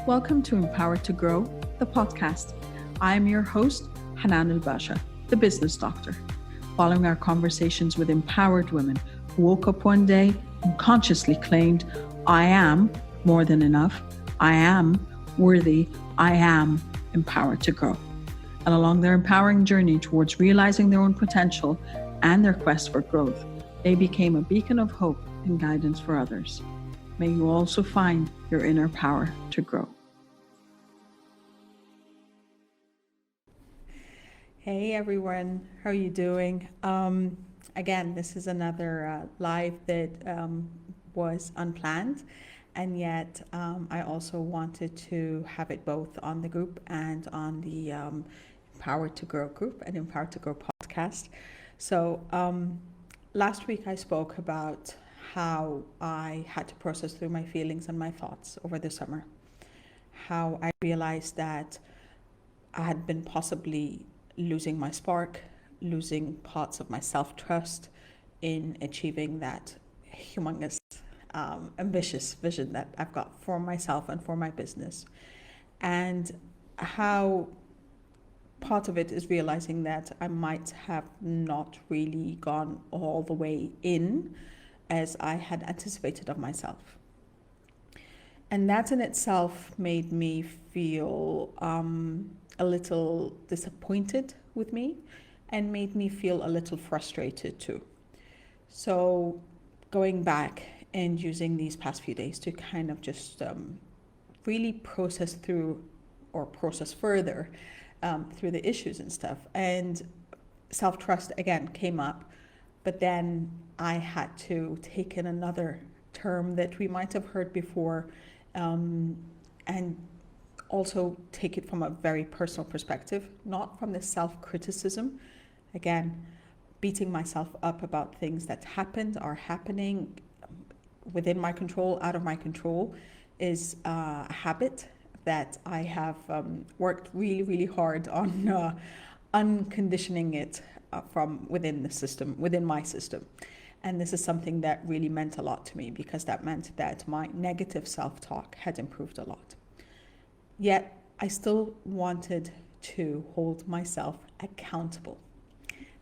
Welcome to Empowered to Grow, the podcast. I am your host, Hanan Basha, the business doctor. Following our conversations with empowered women who woke up one day and consciously claimed, I am more than enough, I am worthy, I am empowered to grow. And along their empowering journey towards realizing their own potential and their quest for growth, they became a beacon of hope and guidance for others. May you also find your inner power to grow. Hey everyone, how are you doing? Again, this is another live that was unplanned, and yet I also wanted to have it both on the group and on the Empowered to Grow group and Empowered to Grow podcast. So last week I spoke about how I had to process through my feelings and my thoughts over the summer. How I realized that I had been possibly losing my spark, losing parts of my self-trust in achieving that humongous, ambitious vision that I've got for myself and for my business. And how part of it is realizing that I might have not really gone all the way in as I had anticipated of myself. And that in itself made me feel a little disappointed with me and made me feel a little frustrated too. So going back and using these past few days to kind of just really process through or process further through the issues and stuff. And self-trust again came up, but then I had to take in another term that we might have heard before, and also take it from a very personal perspective, not from the self-criticism. Again, beating myself up about things that happened, are happening within my control, out of my control, is a habit that I have worked really, really hard on unconditioning it from within the system, within my system. And this is something that really meant a lot to me, because that meant that my negative self-talk had improved a lot. Yet I still wanted to hold myself accountable.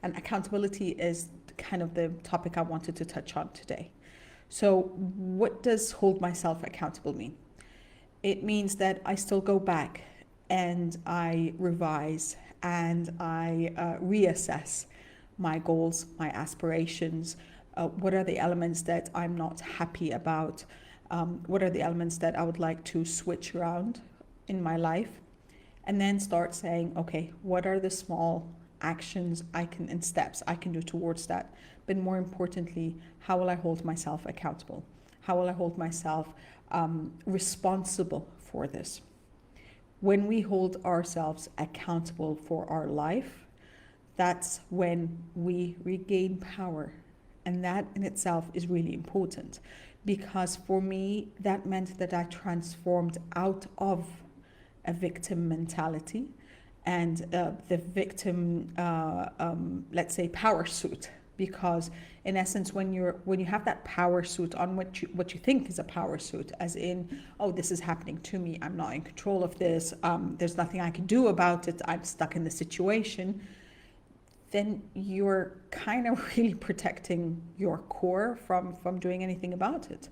And accountability is kind of the topic I wanted to touch on today. So what does hold myself accountable mean? It means that I still go back and I revise and I reassess my goals, my aspirations. What are the elements that I'm not happy about? What are the elements that I would like to switch around in my life? And then start saying, okay, what are the small actions and steps I can do towards that? But more importantly, how will I hold myself accountable? How will I hold myself responsible for this? When we hold ourselves accountable for our life, that's when we regain power. And that in itself is really important, because for me, that meant that I transformed out of a victim mentality and the victim, let's say, power suit. Because in essence, when you have that power suit on, what you think is a power suit, as in, oh, this is happening to me, I'm not in control of this, there's nothing I can do about it, I'm stuck in the situation, then you're kind of really protecting your core from doing anything about it.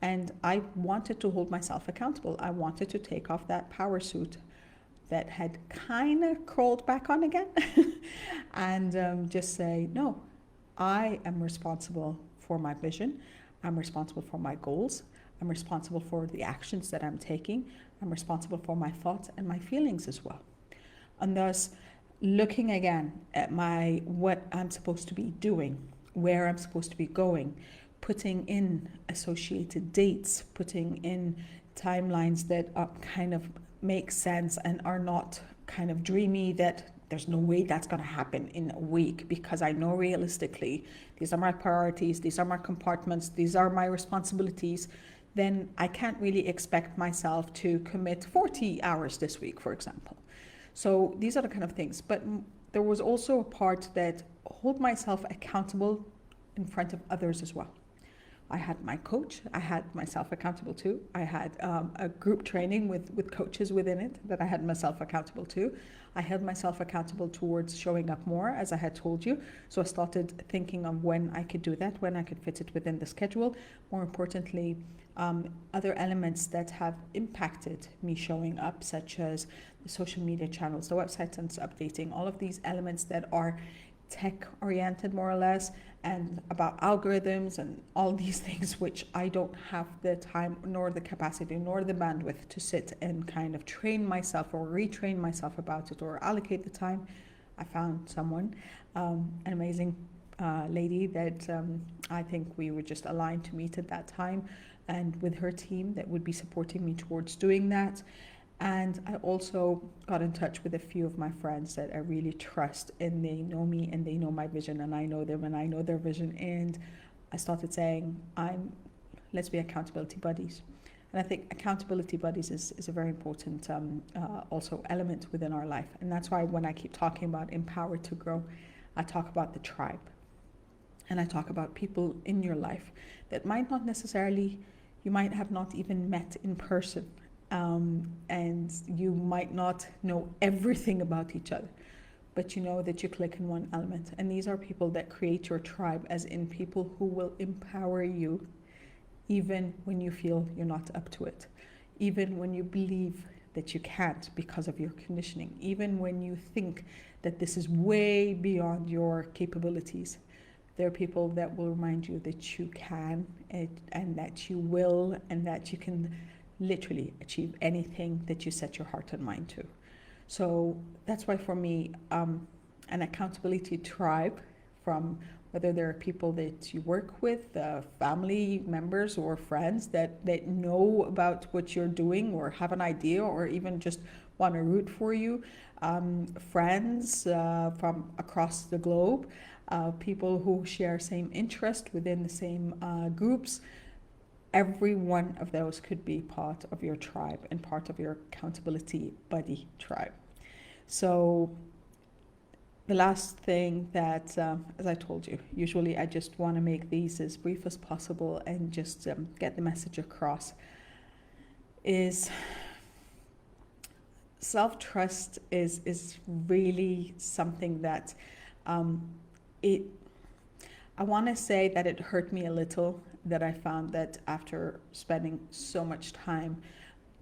And I wanted to hold myself accountable. I wanted to take off that power suit that had kind of crawled back on again and just say, no, I am responsible for my vision. I'm responsible for my goals. I'm responsible for the actions that I'm taking. I'm responsible for my thoughts and my feelings as well. And thus, looking again at what I'm supposed to be doing, where I'm supposed to be going, putting in associated dates, putting in timelines that kind of make sense and are not kind of dreamy, that there's no way that's going to happen in a week, because I know realistically these are my priorities, these are my compartments, these are my responsibilities. Then I can't really expect myself to commit 40 hours this week, for example. So these are the kind of things. But there was also a part that hold myself accountable in front of others as well. I had my coach, I had myself accountable to, I had a group training with coaches within it that I had myself accountable to. I held myself accountable towards showing up more, as I had told you. So I started thinking of when I could do that, when I could fit it within the schedule. More importantly, other elements that have impacted me showing up, such as the social media channels, the website and updating, all of these elements that are tech oriented more or less, and about algorithms and all these things which I don't have the time nor the capacity nor the bandwidth to sit and kind of train myself or retrain myself about it or allocate the time. I found someone, an amazing lady that I think we were just aligned to meet at that time, and with her team that would be supporting me towards doing that. And I also got in touch with a few of my friends that I really trust, and they know me and they know my vision, and I know them and I know their vision. And I started saying, let's be accountability buddies. And I think accountability buddies is a very important also element within our life. And that's why when I keep talking about empower to grow, I talk about the tribe. And I talk about people in your life that might not necessarily, you might have not even met in person. And you might not know everything about each other, but you know that you click in one element. And these are people that create your tribe, as in people who will empower you even when you feel you're not up to it, even when you believe that you can't because of your conditioning, even when you think that this is way beyond your capabilities. There are people that will remind you that you can, and that you will, and that you can literally achieve anything that you set your heart and mind to. So that's why for me, an accountability tribe, from whether there are people that you work with, family members or friends that know about what you're doing or have an idea or even just want to root for you, friends from across the globe, people who share same interest within the same groups. Every one of those could be part of your tribe and part of your accountability buddy tribe. So the last thing that, as I told you, usually I just want to make these as brief as possible and just get the message across, is self-trust is really something that I want to say that it hurt me a little, that I found that after spending so much time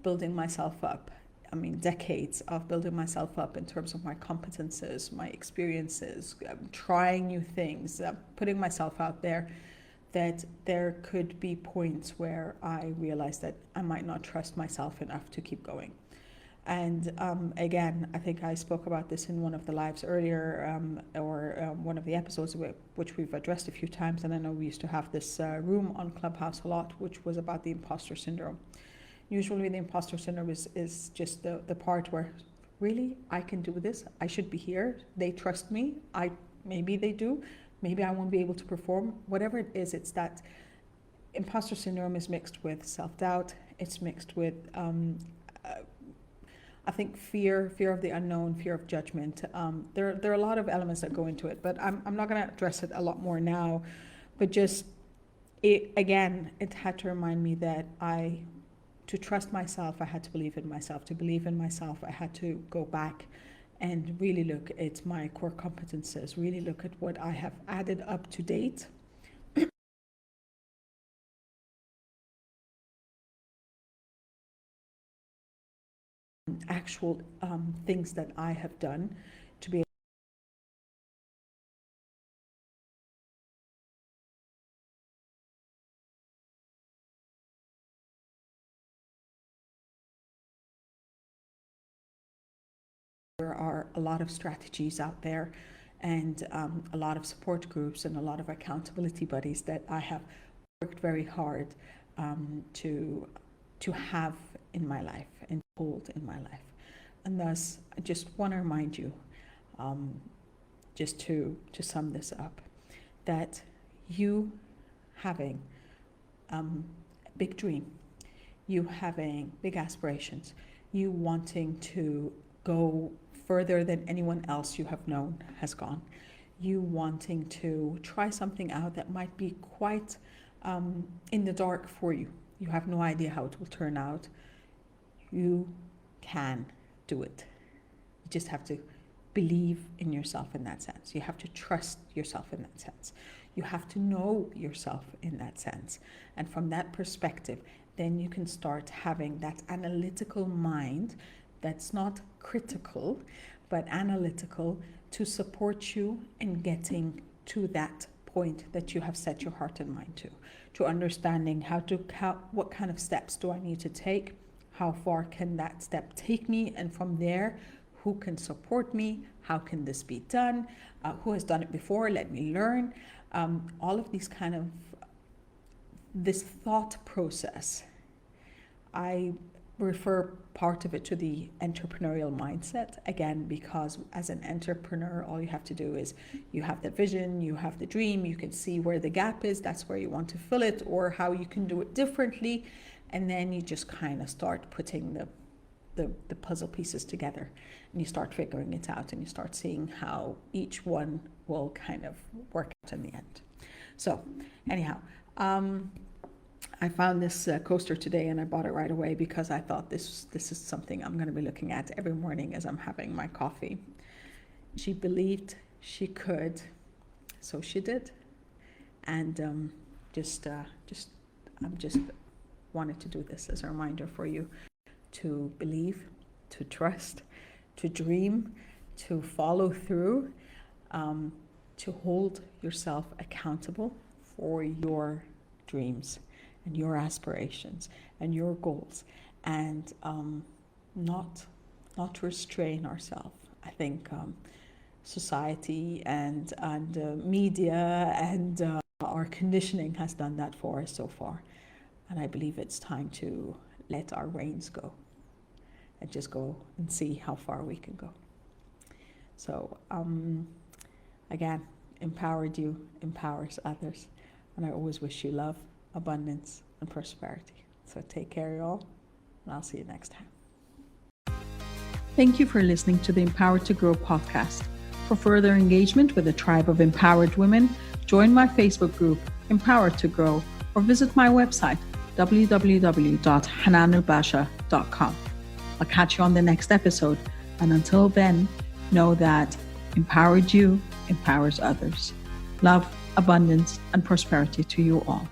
building myself up, I mean decades of building myself up in terms of my competences, my experiences, trying new things, putting myself out there, that there could be points where I realized that I might not trust myself enough to keep going. And again, I think I spoke about this in one of the lives earlier, or one of the episodes which we've addressed a few times. And I know we used to have this room on Clubhouse a lot, which was about the imposter syndrome. Usually the imposter syndrome is just the part where, really, I can do this, I should be here, they trust me, maybe they do, maybe I won't be able to perform. Whatever it is, it's that imposter syndrome is mixed with self-doubt, it's mixed with I think fear of the unknown, fear of judgment. There are a lot of elements that go into it, but I'm not going to address it a lot more now. But just, it had to remind me that to trust myself, I had to believe in myself. To believe in myself, I had to go back and really look at my core competences, really look at what I have added up to date. Actual things that I have done to be there are a lot of strategies out there, and a lot of support groups and a lot of accountability buddies that I have worked very hard to have in my life and hold in my life. And thus, I just want to remind you, just to sum this up, that you having a big dream, you having big aspirations, you wanting to go further than anyone else you have known has gone, you wanting to try something out that might be quite in the dark for you. You have no idea how it will turn out. You can do it. You just have to believe in yourself in that sense. You have to trust yourself in that sense. You have to know yourself in that sense. And from that perspective, then you can start having that analytical mind that's not critical, but analytical, to support you in getting to that point that you have set your heart and mind to understanding what kind of steps do I need to take, how far can that step take me, and from there, who can support me, how can this be done, who has done it before, let me learn. All of these kind of, this thought process, I refer part of it to the entrepreneurial mindset, again, because as an entrepreneur, all you have to do is you have the vision, you have the dream, you can see where the gap is, that's where you want to fill it, or how you can do it differently, and then you just kind of start putting the puzzle pieces together, and you start figuring it out, and you start seeing how each one will kind of work out in the end. So anyhow, I found this coaster today, and I bought it right away because I thought this is something I'm going to be looking at every morning as I'm having my coffee. She believed she could, so she did. And I'm just wanted to do this as a reminder for you to believe, to trust, to dream, to follow through, to hold yourself accountable for your dreams and your aspirations and your goals, and not restrain ourselves. I think society and media and our conditioning has done that for us so far, and I believe it's time to let our reins go and just go and see how far we can go. So again, empowered you empowers others, and I always wish you love, abundance, and prosperity. So take care, y'all, and I'll see you next time. Thank you for listening to the Empowered to Grow podcast. For further engagement with a tribe of empowered women, join my Facebook group, Empowered to Grow, or visit my website, www.hananubasha.com. I'll catch you on the next episode, and until then, know that empowered you empowers others. Love, abundance, and prosperity to you all.